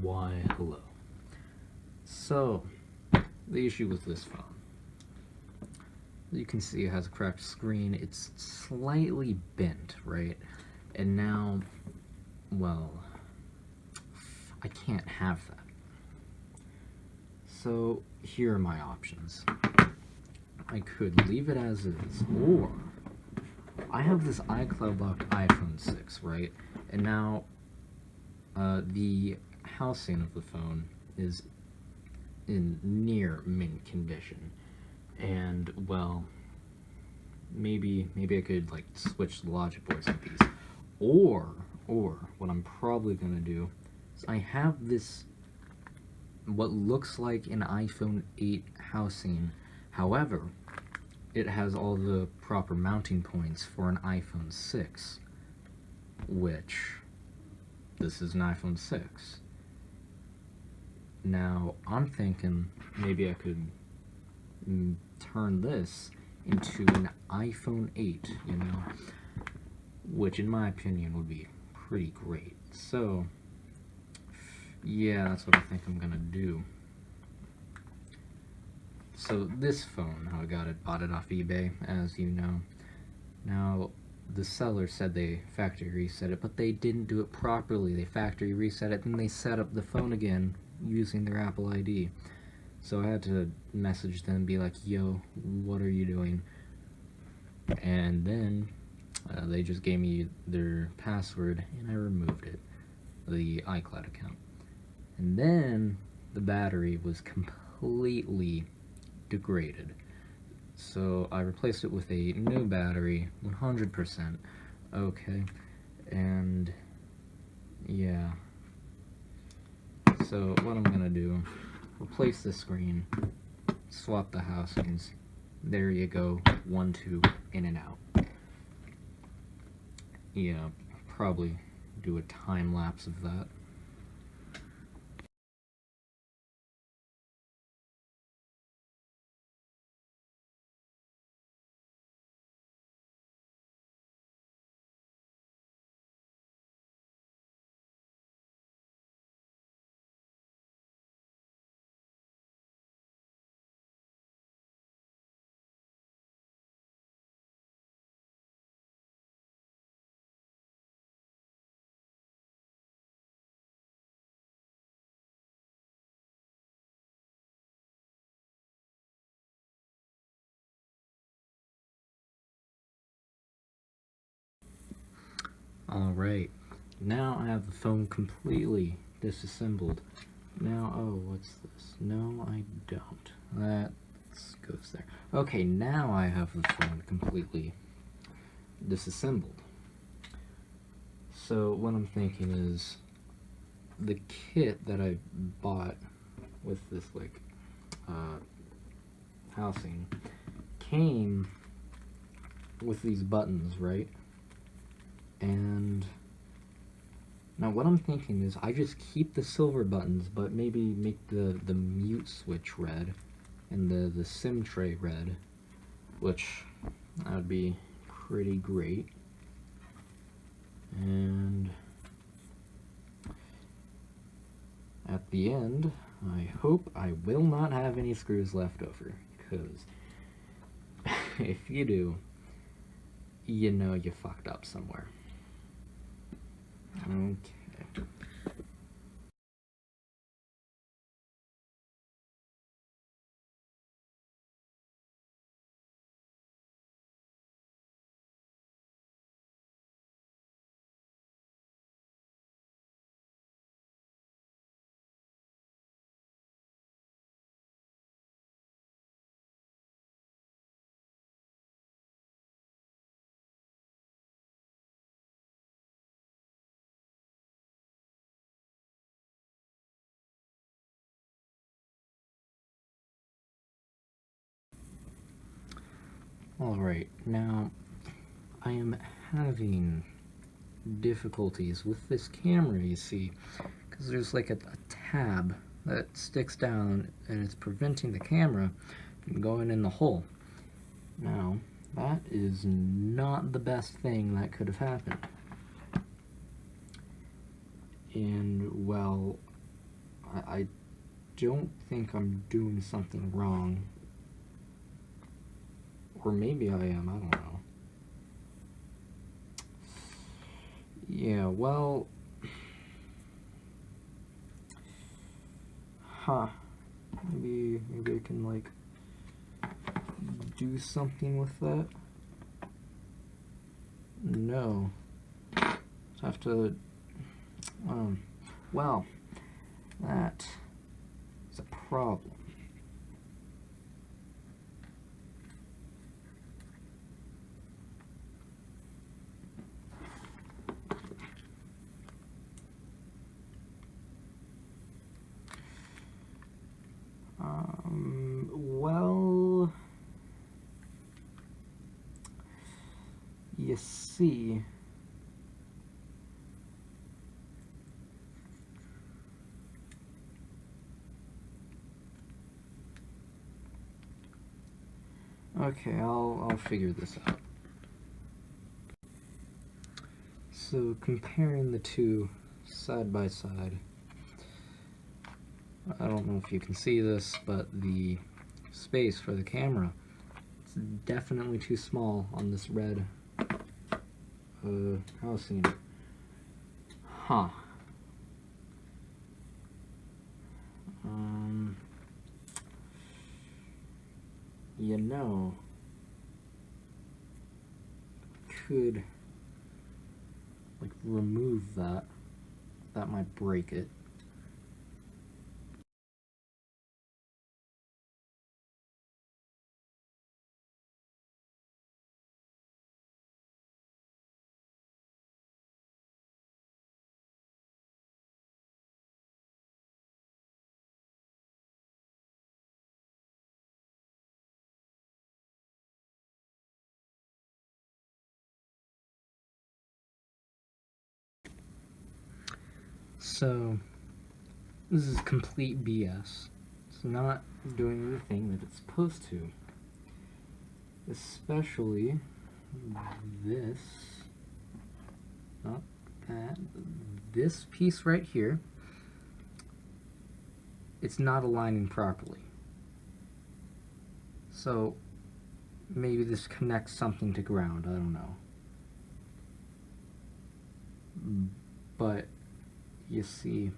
Why, hello. So, the issue with this phone. You can see it has a cracked screen. It's slightly bent, right? And now, well, I can't have that. So, here are my options. I could leave it as is, or I have this iCloud locked iPhone 6, right? And now, the housing of the phone is in near mint condition, and well, maybe I could like switch the logic boards with these, or what I'm probably gonna do is I have this what looks like an iPhone 8 housing. However, it has all the proper mounting points for an iPhone 6, which this is an iPhone 6. Now, I'm thinking maybe I could turn this into an iPhone 8, which in my opinion would be pretty great. So, yeah, that's what I think I'm gonna do. So this phone, how I bought it off eBay, as you know. Now, the seller said they factory reset it, but they didn't do it properly. They factory reset it, then they set up the phone again using their Apple ID. So I had to message them and be like, yo, what are you doing? And then they just gave me their password and I removed it, the iCloud account. And then the battery was completely degraded. So I replaced it with a new battery, 100%. Okay, and yeah. So what I'm gonna do, replace the screen, swap the housings. There you go, 1, 2, in and out. Yeah, probably do a time lapse of that. Alright, now I have the phone completely disassembled. Now, oh, what's this? No, I don't. That goes there. Okay, now I have the phone completely disassembled. So what I'm thinking is the kit that I bought with this like housing came with these buttons, right? And now what I'm thinking is I just keep the silver buttons, but maybe make the mute switch red and the SIM tray red, which that would be pretty great. And at the end, I hope I will not have any screws left over, because if you do, you know you fucked up somewhere. Okay. Alright, now I am having difficulties with this camera, you see, because there's like a tab that sticks down and it's preventing the camera from going in the hole. Now, that is not the best thing that could have happened. And, well, I don't think I'm doing something wrong. Or maybe I am, I don't know. Yeah, well... Huh. Maybe I can, like, do something with that? No. Just have to... well, that is a problem. Well... You see... Okay, I'll figure this out. So, comparing the two side by side, I don't know if you can see this, but the space for the camera, it's definitely too small on this red housing. Huh. You know, could like remove that. That might break it. So, this is complete BS. It's not doing the thing that it's supposed to. Especially this, not that, this piece right here, it's not aligning properly. So, maybe this connects something to ground, I don't know. But, you see,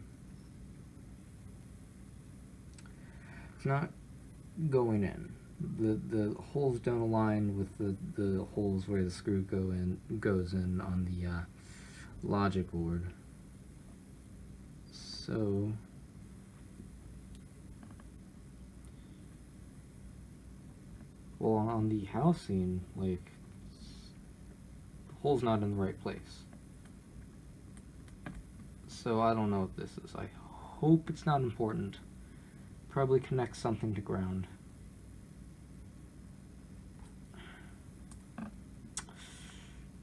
it's not going in. The holes don't align with the holes where the screw goes in on the logic board. So well, on the housing, like, the hole's not in the right place. So I don't know what this is. I hope it's not important. Probably connects something to ground.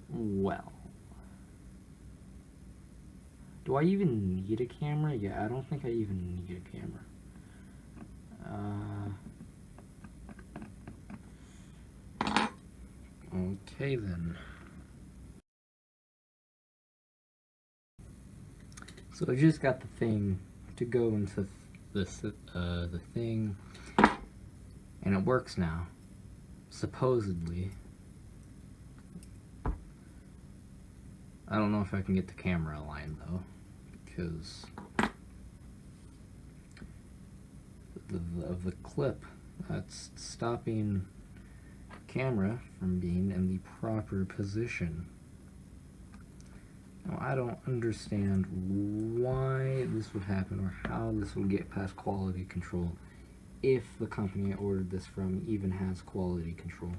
Well, do I even need a camera? Yeah, I don't think I even need a camera. Okay then. So I just got the thing to go into this the thing, and it works now, supposedly. I don't know if I can get the camera aligned though, because of the clip that's stopping camera from being in the proper position. Now, I don't understand why this would happen or how this would get past quality control if the company I ordered this from even has quality control.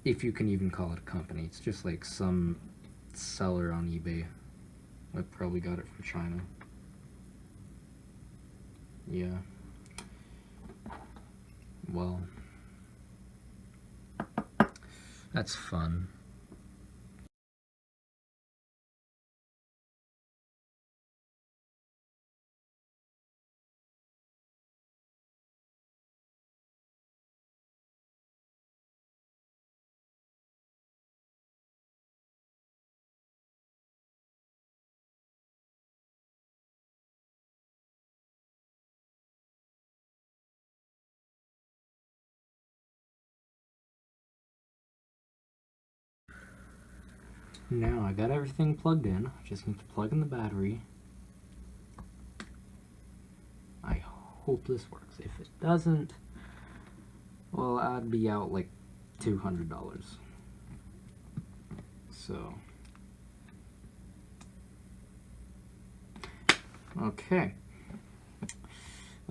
If you can even call it a company. It's just like some seller on eBay. I probably got it from China. Yeah. Well, that's fun. Now I got everything plugged in. Just need to plug in the battery. I hope this works. If it doesn't, well, I'd be out like $200. So, okay.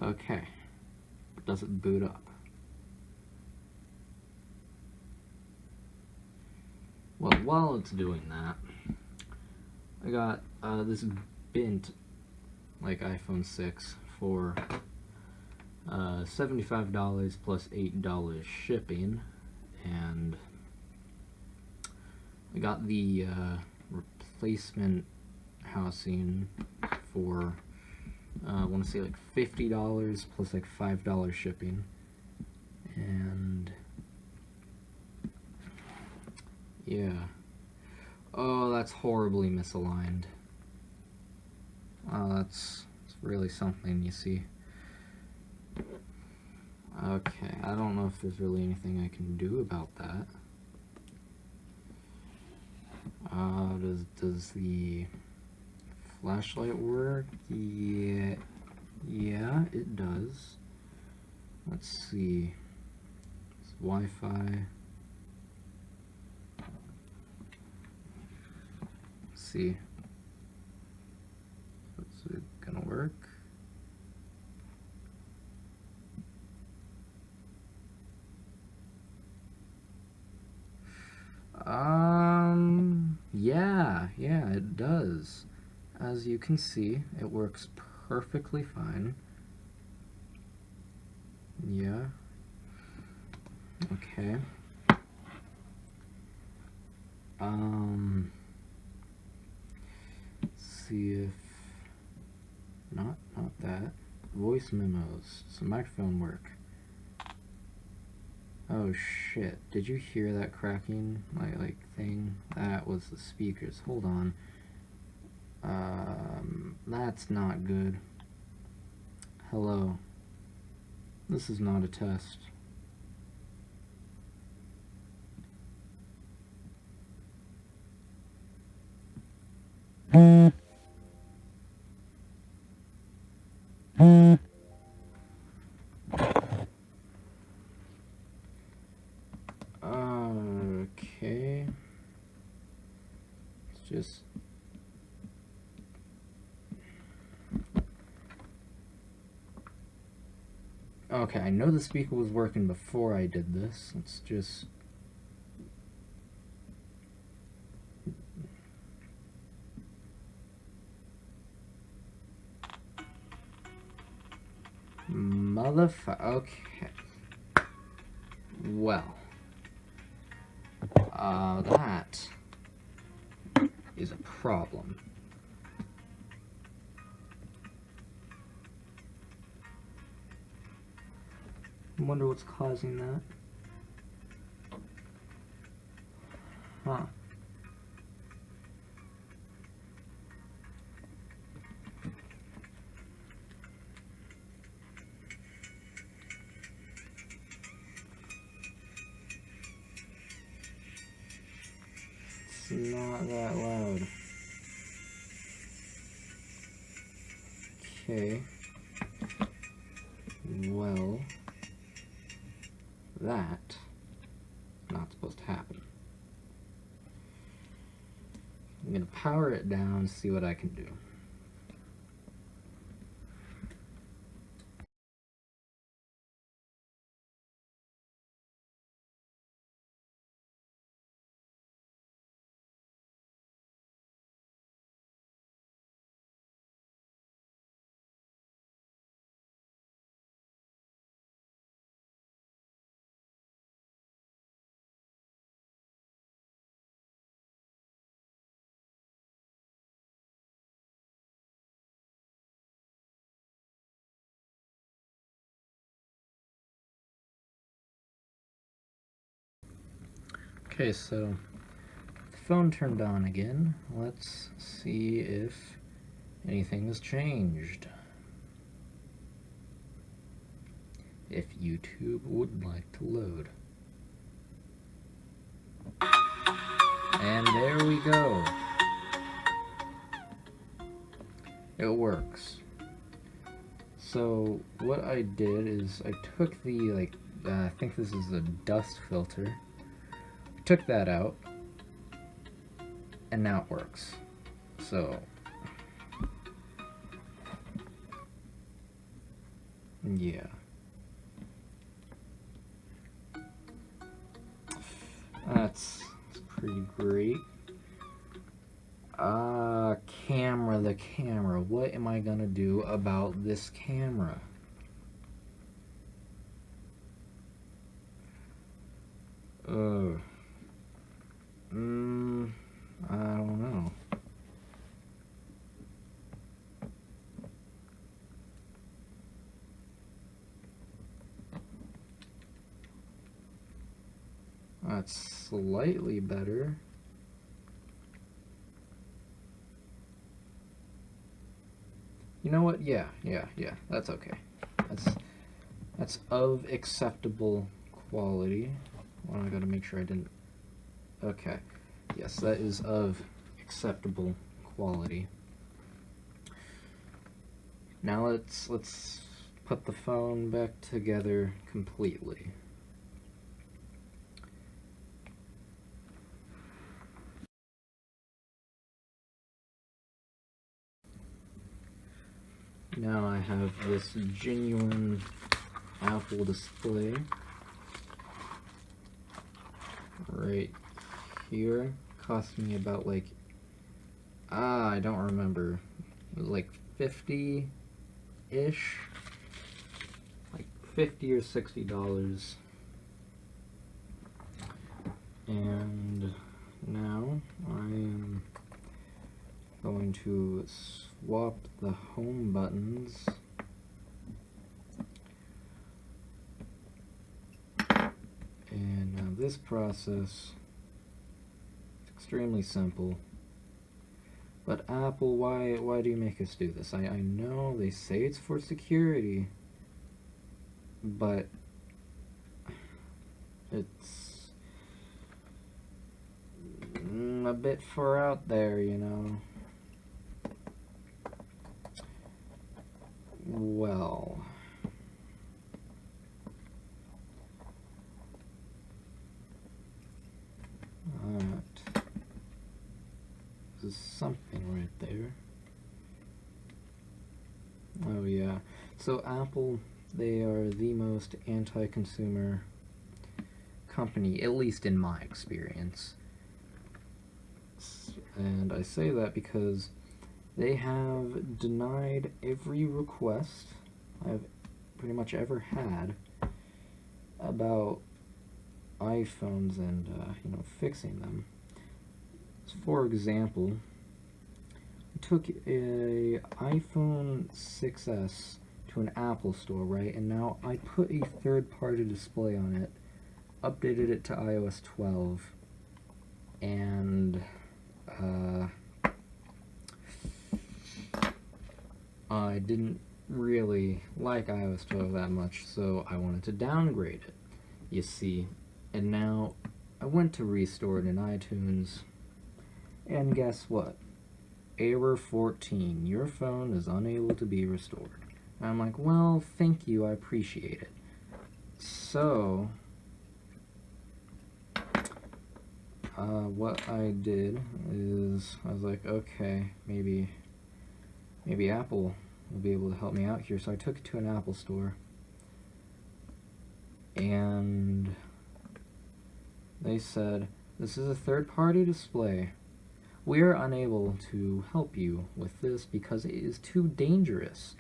Okay. Does it boot up? Well, while it's doing that, I got this bint, like iPhone 6, for $75 plus $8 shipping, and I got the replacement housing for I want to say like $50 plus like $5 shipping, and yeah. Oh, that's horribly misaligned. Oh, that's really something, you see. Okay, I don't know if there's really anything I can do about that. Does the flashlight work? Yeah, it does. Let's see. It's Wi-Fi. Let's see. Is it gonna work? Yeah, it does. As you can see, it works perfectly fine. Yeah. Okay. Let's see if not that. Voice memos. Does the microphone work? Oh shit, did you hear that cracking, like thing? That was the speakers. Hold on. That's not good. Hello. This is not a test. Okay. It's just... Okay, I know the speaker was working before I did this. Let's just... Okay. Well. That is a problem. I wonder what's causing that. Huh. It's not that loud. Okay. Well, that's not supposed to happen. I'm gonna power it down, see what I can do. Okay, so the phone turned on again. Let's see if anything has changed. If YouTube would like to load. And there we go. It works. So what I did is I took the I think this is a dust filter. Took that out, and now it works. So yeah. That's pretty great. The camera. What am I gonna do about this camera? I don't know. That's slightly better. You know what? Yeah. That's okay. That's of acceptable quality. Well, I gotta make sure I didn't. Okay. Yes, that is of acceptable quality. Now let's put the phone back together completely. Now I have this genuine Apple display right here. Cost me about I don't remember. It was like 50-ish. Like $50 or $60. And now I am going to swap the home buttons and now this process is extremely simple, but Apple, why do you make us do this? I know they say it's for security, but it's a bit far out there, you know. Well, that is something right there. Oh yeah, so Apple, they are the most anti-consumer company, at least in my experience. And I say that because they have denied every request I've pretty much ever had about iPhones and fixing them. So for example, I took a iPhone 6s to an Apple store, right? And now I put a third-party display on it, updated it to iOS 12, and I didn't really like iOS 12 that much, so I wanted to downgrade it, you see. And now I went to restore it in iTunes, and guess what? Error 14, your phone is unable to be restored. And I'm like, well, thank you, I appreciate it. So what I did is I was like, okay, maybe Apple will be able to help me out here. So I took it to an Apple store, and they said, this is a third-party display. We are unable to help you with this because it is too dangerous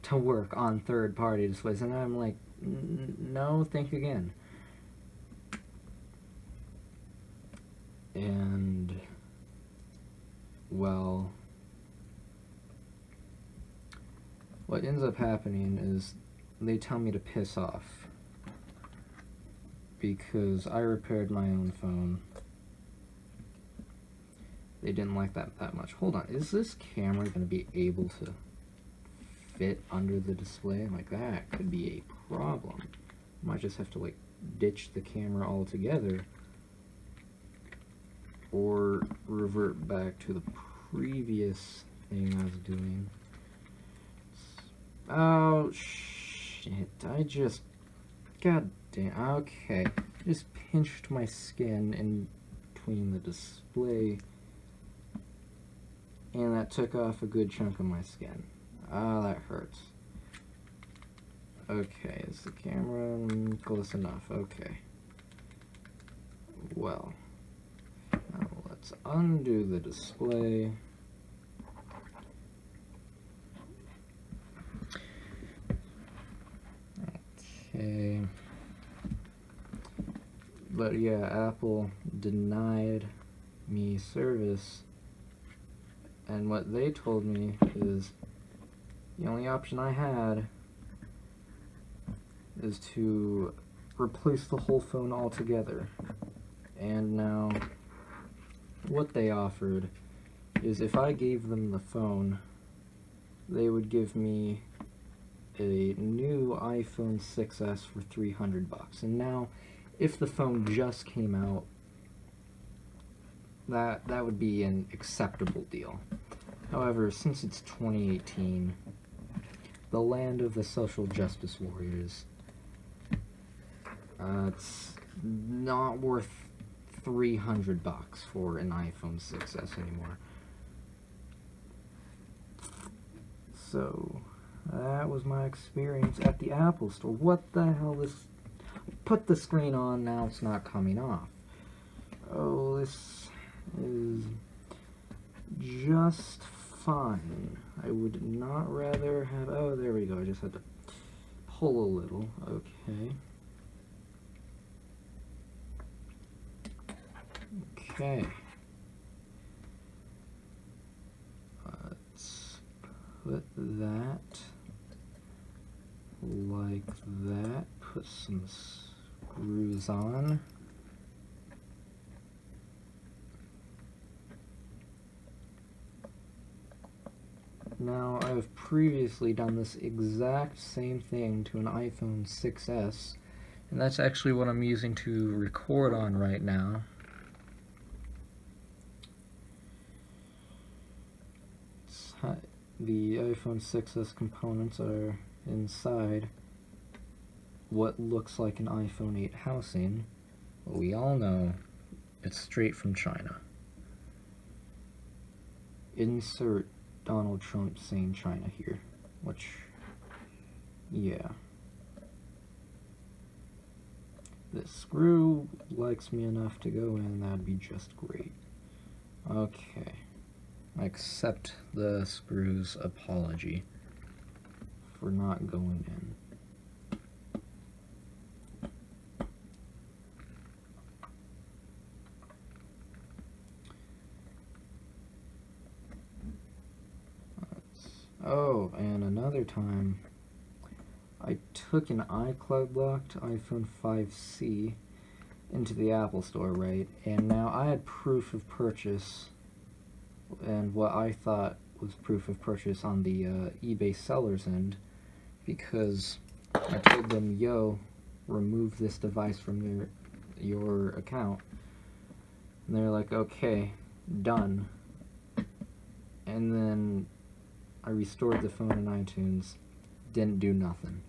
to work on third-party displays. And I'm like, no, think again. And, well, what ends up happening is they tell me to piss off because I repaired my own phone. They didn't like that much. Hold on, is this camera going to be able to fit under the display? Like, that could be a problem. Might just have to, ditch the camera altogether. or revert back to the previous thing I was doing. Oh, shit. God damn. Okay. Just pinched my skin in between the display, and that took off a good chunk of my skin. Ah, that hurts. Okay, is the camera close enough? Okay. Well, now let's undo the display. Okay. But yeah, Apple denied me service, and what they told me is the only option I had is to replace the whole phone altogether. And now what they offered is if I gave them the phone, they would give me a new iPhone 6s for $300. And now if the phone just came out, that would be an acceptable deal. However, since it's 2018, the land of the social justice warriors, it's not worth $300 for an iPhone 6s anymore. So that was my experience at the Apple Store. What the hell is... Put the screen on, now it's not coming off. Oh, this is just fine. I would not rather have... Oh, there we go. I just had to pull a little. Okay. Okay. Let's put that like that. Put some screws on. Now, I've previously done this exact same thing to an iPhone 6s, and that's actually what I'm using to record on right now. The iPhone 6s components are inside what looks like an iPhone 8 housing, but we all know it's straight from China. Insert Donald Trump saying China here, which, yeah. This screw likes me enough to go in, that'd be just great. Okay. I accept the screw's apology for not going in. Oh, and another time, I took an iCloud-locked iPhone 5C into the Apple Store, right? And now I had proof of purchase, and what I thought was proof of purchase on the eBay seller's end, because I told them, yo, remove this device from your account. And they're like, okay, done. And then I restored the phone in iTunes, didn't do nothing.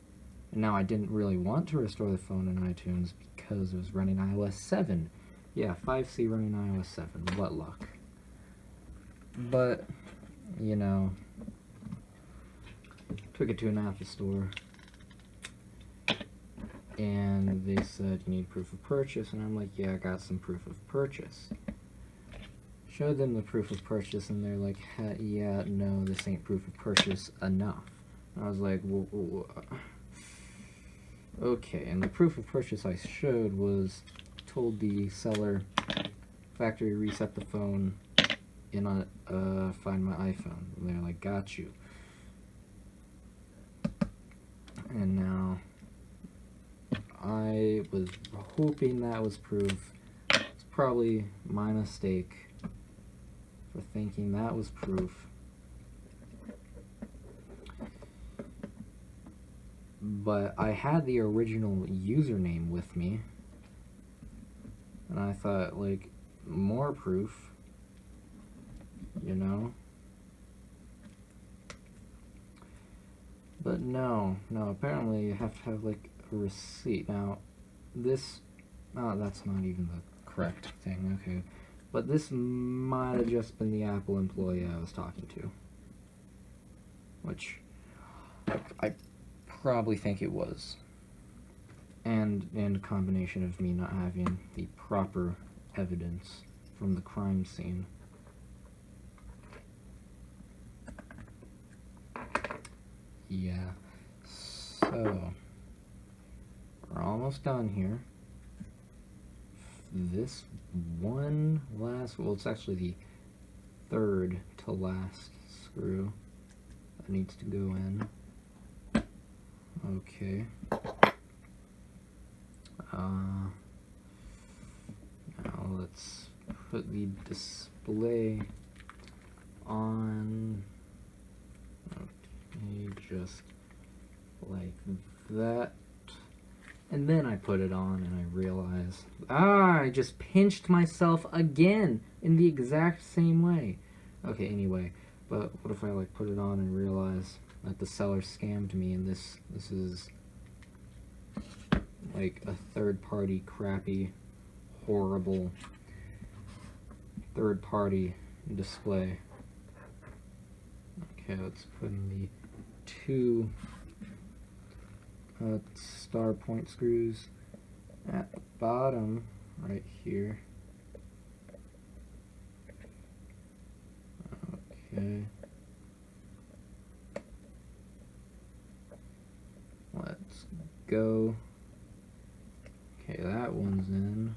And now I didn't really want to restore the phone in iTunes because it was running iOS 7. Yeah, 5C running iOS 7, what luck. But, you know, took it to an Apple Store, and they said, you need proof of purchase, and I'm like, yeah, I got some proof of purchase. Showed them the proof of purchase, and they're like, yeah, no, this ain't proof of purchase enough. And I was like, well, okay, and the proof of purchase I showed was, told the seller, factory reset the phone, and find my iPhone. And they're like, got you. And now, I was hoping that was proof. It's probably my mistake for thinking that was proof. But I had the original username with me, and I thought, like, more proof, you know? But no, apparently you have to have, like, a receipt. Now, this, oh, that's not even the correct thing, okay. But this might have just been the Apple employee I was talking to. Which, I probably think it was. And a combination of me not having the proper evidence from the crime scene. Yeah, so we're almost done here. This one last, well, it's actually the third to last screw that needs to go in. Okay. Now let's put the display on. Okay, just like that. And then I put it on and I realized, I just pinched myself again in the exact same way. Okay, anyway, but what if I like put it on and realize that the seller scammed me and this is like a third-party crappy, horrible third-party display. Okay, let's put in the two star point screws at the bottom right here. Okay. Let's go. Okay, that one's in.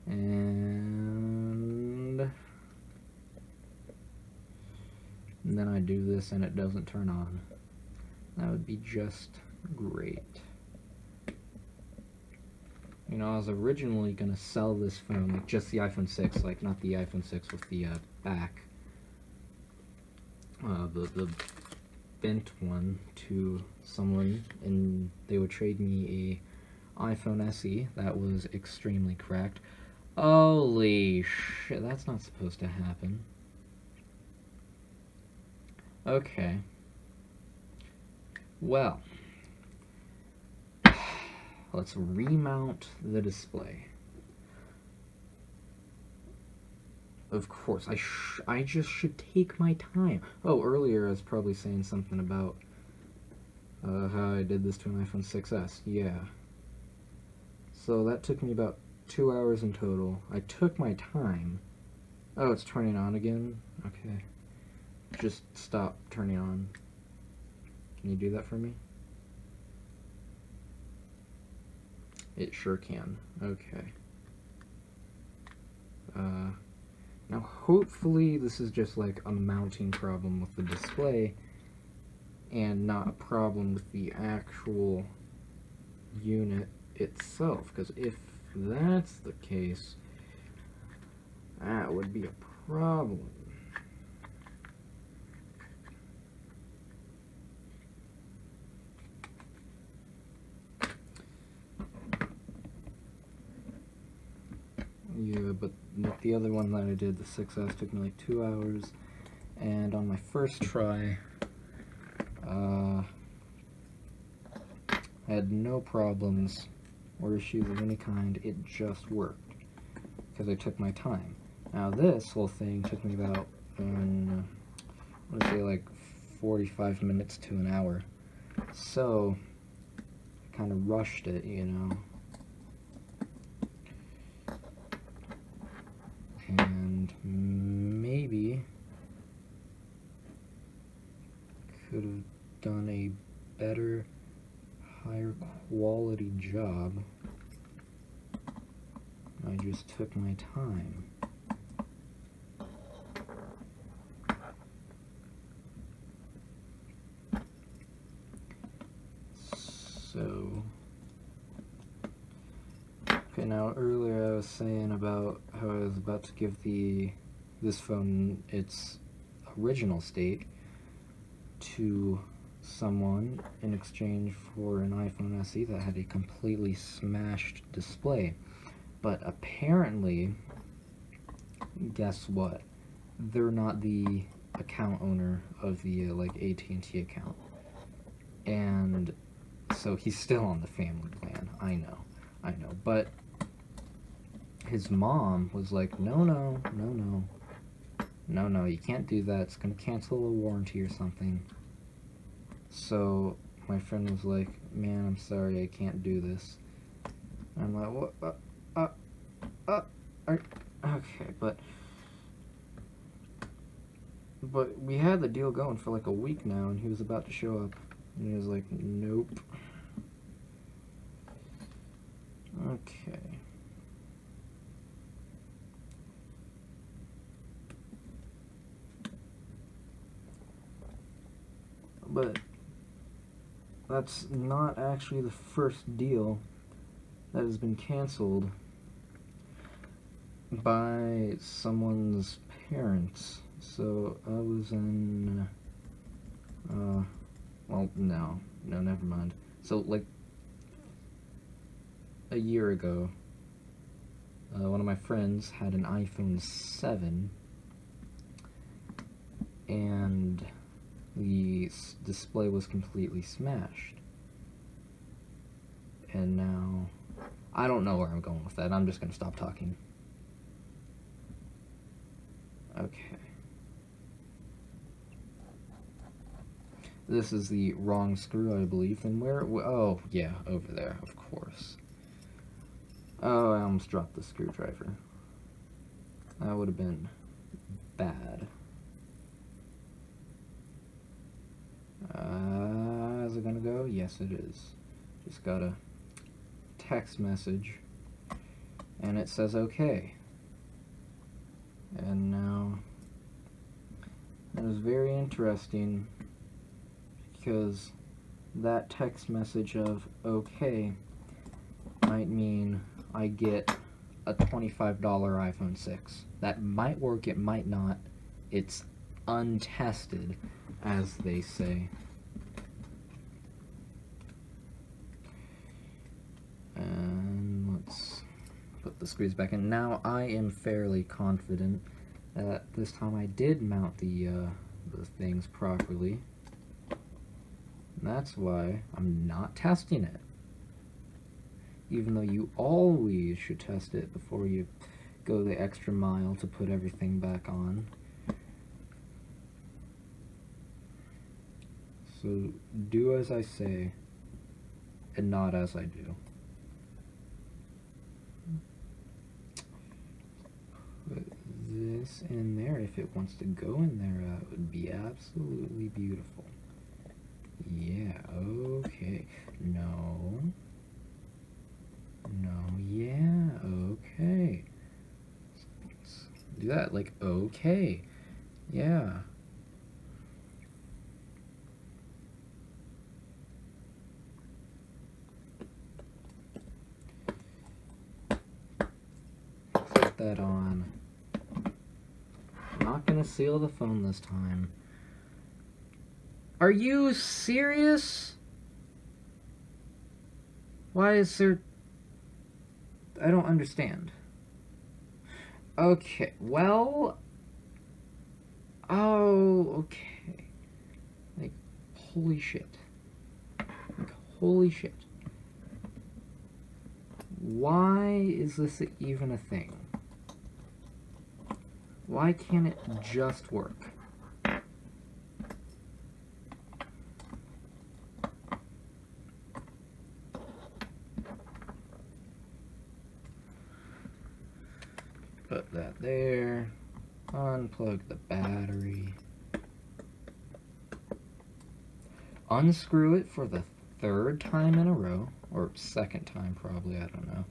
And then I do this and it doesn't turn on. That would be just great. You know, I was originally gonna sell this phone, like just the iPhone 6, like not the iPhone 6 with the back, the bent one, to someone, and they would trade me a iPhone SE that was extremely cracked. Holy shit, that's not supposed to happen. Okay. Well, let's remount the display. Of course, I just should take my time. Oh, earlier I was probably saying something about how I did this to an iPhone 6s. Yeah. So that took me about 2 hours in total. I took my time. Oh, it's turning on again? Okay. Just stop turning on. Can you do that for me? It sure can. Okay. Now hopefully this is just like a mounting problem with the display and not a problem with the actual unit itself, because if that's the case, that would be a problem. Yeah, but with the other one that I did, the 6S, took me like 2 hours, and on my first try, I had no problems or issues of any kind. It just worked because I took my time. Now this whole thing took me about, what did I say, like 45 minutes to an hour. So I kind of rushed it, you know. And maybe could have done a better, higher quality job. I just took my time. So, okay, now earlier I was saying about how I was about to give this phone its original state to someone in exchange for an iPhone SE that had a completely smashed display. But apparently, guess what? They're not the account owner of the like AT&T account, and so he's still on the family plan. I know, but his mom was like, no, you can't do that. It's gonna cancel a warranty or something. So my friend was like, man, I'm sorry, I can't do this. And I'm like, what? Okay, but we had the deal going for like a week now, and he was about to show up, and he was like, nope. Okay. But that's not actually the first deal that has been canceled by someone's parents. So I was in, well, no, never mind. So, like, a year ago, one of my friends had an iPhone 7, and the display was completely smashed. And now, I don't know where I'm going with that. I'm just going to stop talking. Okay. This is the wrong screw, I believe. And where? Oh, yeah, over there, of course. Oh, I almost dropped the screwdriver. That would have been bad. Is it gonna go? Yes, it is. Just got a text message, and it says okay. And now, it was very interesting, because that text message of okay might mean I get a $25 iPhone 6. That might work, it might not. It's untested, as they say. And let's put the screws back in. Now I am fairly confident that this time I did mount the things properly. And that's why I'm not testing it. Even though you always should test it before you go the extra mile to put everything back on. So do as I say, and not as I do. Put this in there. If it wants to go in there, that would be absolutely beautiful. Yeah, okay. No. Yeah, okay. Let's do that, like, okay. Yeah. Put that on. I'm not gonna seal the phone this time. Are you serious? Why is there... I don't understand. Okay, well... Oh, okay. Like, holy shit. Like, holy shit. Why is this even a thing? Why can't it just work? Put that there. Unplug the battery. Unscrew it for the third time in a row. Or second time, probably, I don't know.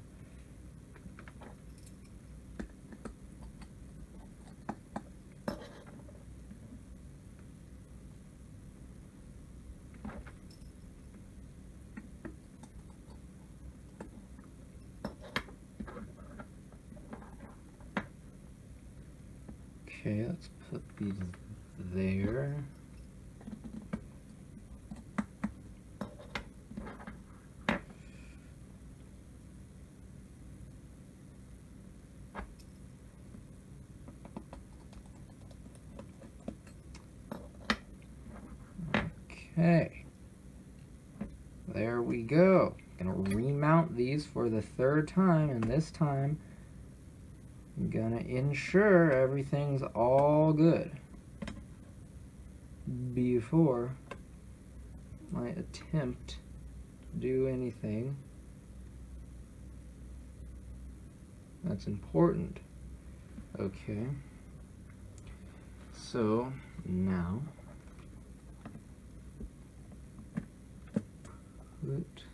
Okay, let's put these there. Okay. There we go. Gonna remount these for the third time, and this time I'm gonna ensure everything's all good before I attempt to do anything that's important. Okay. So now put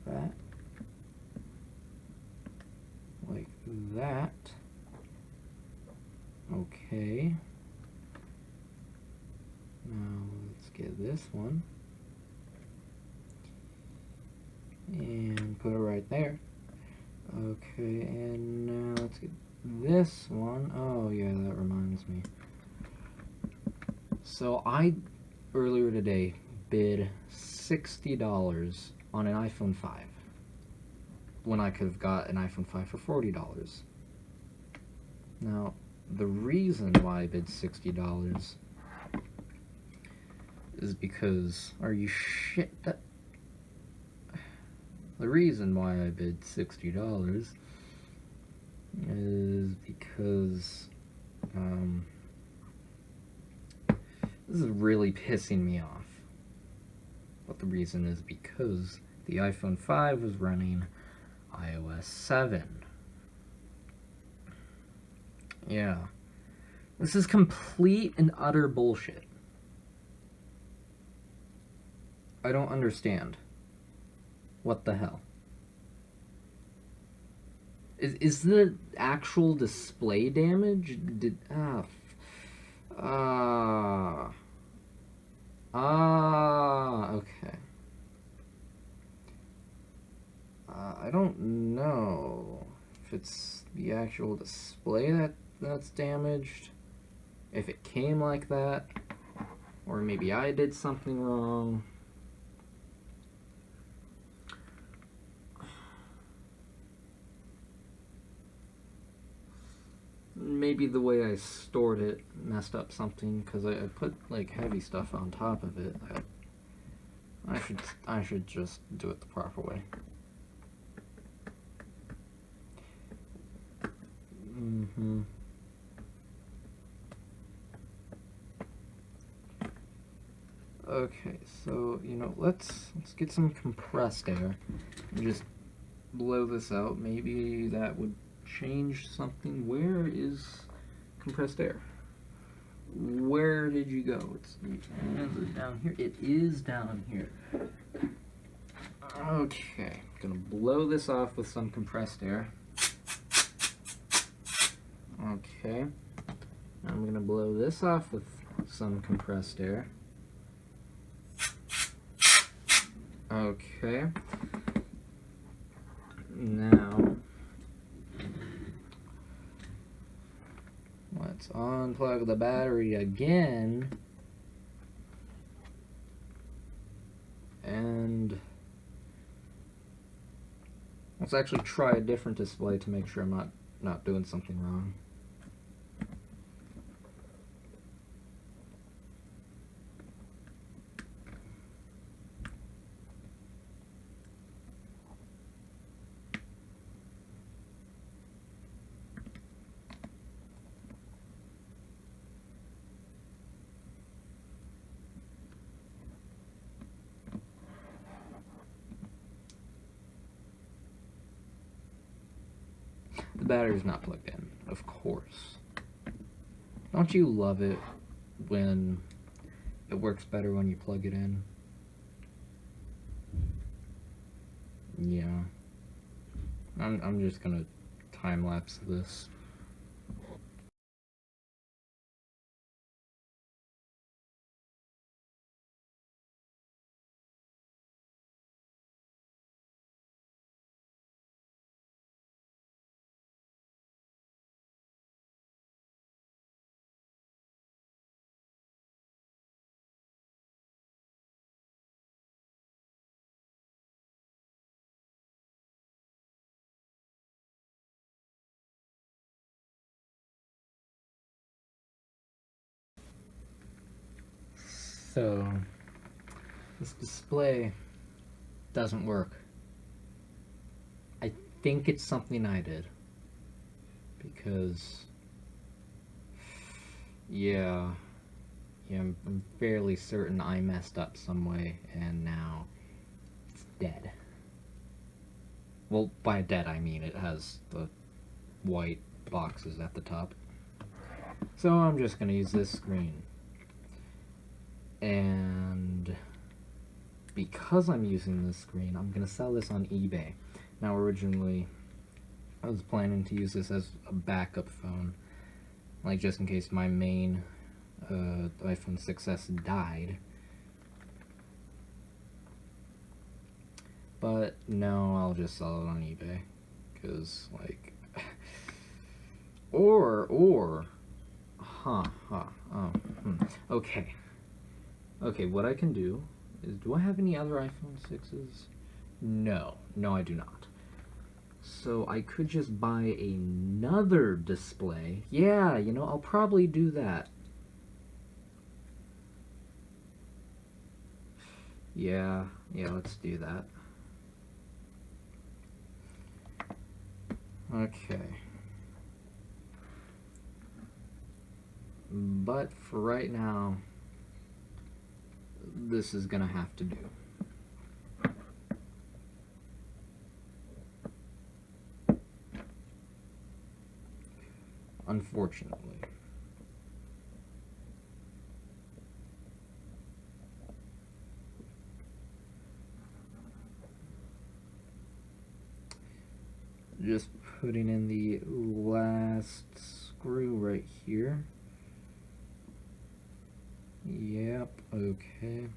that like that. Okay. Now let's get this one and put it right there. Okay, and now let's get this one. Oh yeah, that reminds me. So I earlier today bid $60 on an iPhone 5 when I could have got an iPhone 5 for $40. Now, the reason why I bid $60 is because, are you shit? The reason why I bid $60 is because this is really pissing me off. But the reason is because the iPhone 5 was running iOS 7. Yeah. This is complete and utter bullshit. I don't understand. What the hell? Is the actual display damage? Okay. I don't know if it's the actual display that's damaged, if it came like that, or maybe I did something wrong. Maybe the way I stored it messed up something, because I put like heavy stuff on top of it. I should just do it the proper way. Okay, so let's get some compressed air and just blow this out. Maybe that would change something. Where is compressed air? Where did you go? Is it down here? It is down here. Okay, gonna blow this off with some compressed air. Okay, I'm gonna blow this off with some compressed air. Okay, now let's unplug the battery again, and let's actually try a different display to make sure I'm not doing something wrong. The battery's not plugged in, of course. Don't you love it when it works better when you plug it in? Yeah. I'm just gonna time lapse this. So, this display doesn't work. I think it's something I did. Because, yeah, I'm fairly certain I messed up some way, and now it's dead. Well, by dead I mean it has the white boxes at the top. So I'm just gonna use this screen. And because I'm using this screen, I'm gonna sell this on eBay. Now originally, I was planning to use this as a backup phone, like just in case my main iPhone 6S died. But no, I'll just sell it on eBay, cause like, okay. Okay, what I can do is, do I have any other iPhone 6s? No, I do not. So I could just buy another display. Yeah, I'll probably do that. Yeah, let's do that. Okay. But for right now, this is gonna have to do. Unfortunately. Just putting in the last screw right here. Yep, okay.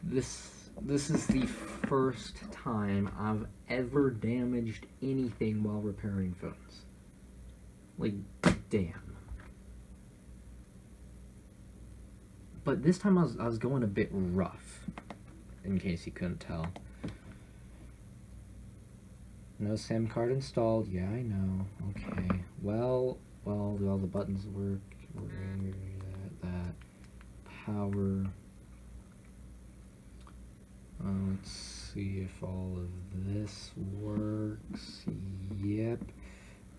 This is the first time I've ever damaged anything while repairing phones. Like, damn. But this time I was going a bit rough, in case you couldn't tell. No SIM card installed. Yeah, I know. Okay. Well, do all the buttons work? That. Power. Let's see if all of this works. Yep.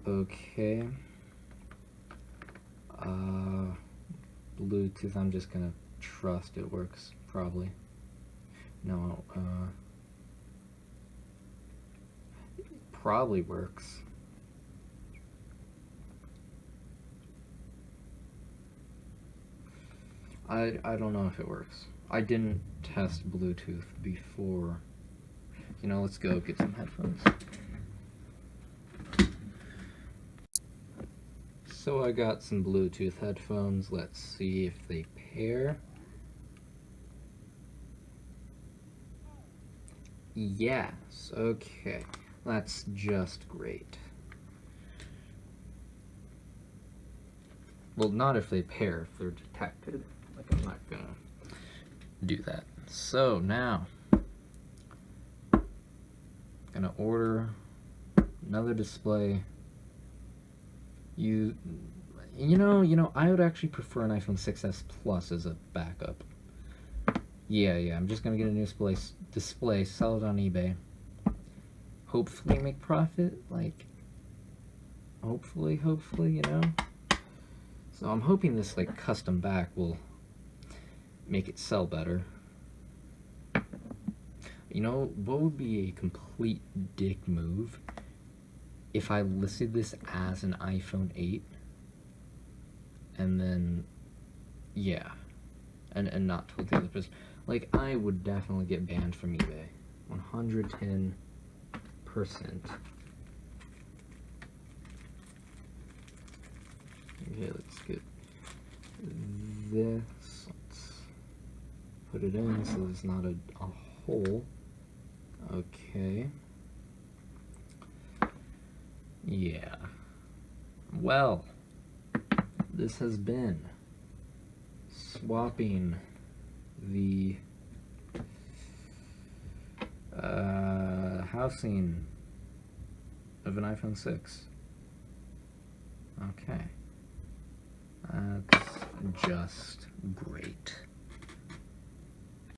Okay. Bluetooth, I'm just gonna trust it works, probably. No, it probably works. I don't know if it works. I didn't test Bluetooth before. Let's go get some headphones. So I got some Bluetooth headphones. Let's see if they pair. Yes, okay. That's just great. Well, not if they pair, if they're detected. Like, I'm not gonna do that. So now, gonna order another display. You know, I would actually prefer an iPhone 6s Plus as a backup. Yeah, I'm just gonna get a new display, sell it on eBay. Hopefully make profit, like, hopefully, So I'm hoping this, like, custom back will make it sell better. What would be a complete dick move if I listed this as an iPhone 8 and then, yeah, and not told the other person. Like, I would definitely get banned from eBay. 110%. Okay, let's get this. Let's put it in so there's not a hole. Okay. Yeah. Well, this has been swapping the housing of an iPhone 6. Okay. That's just great.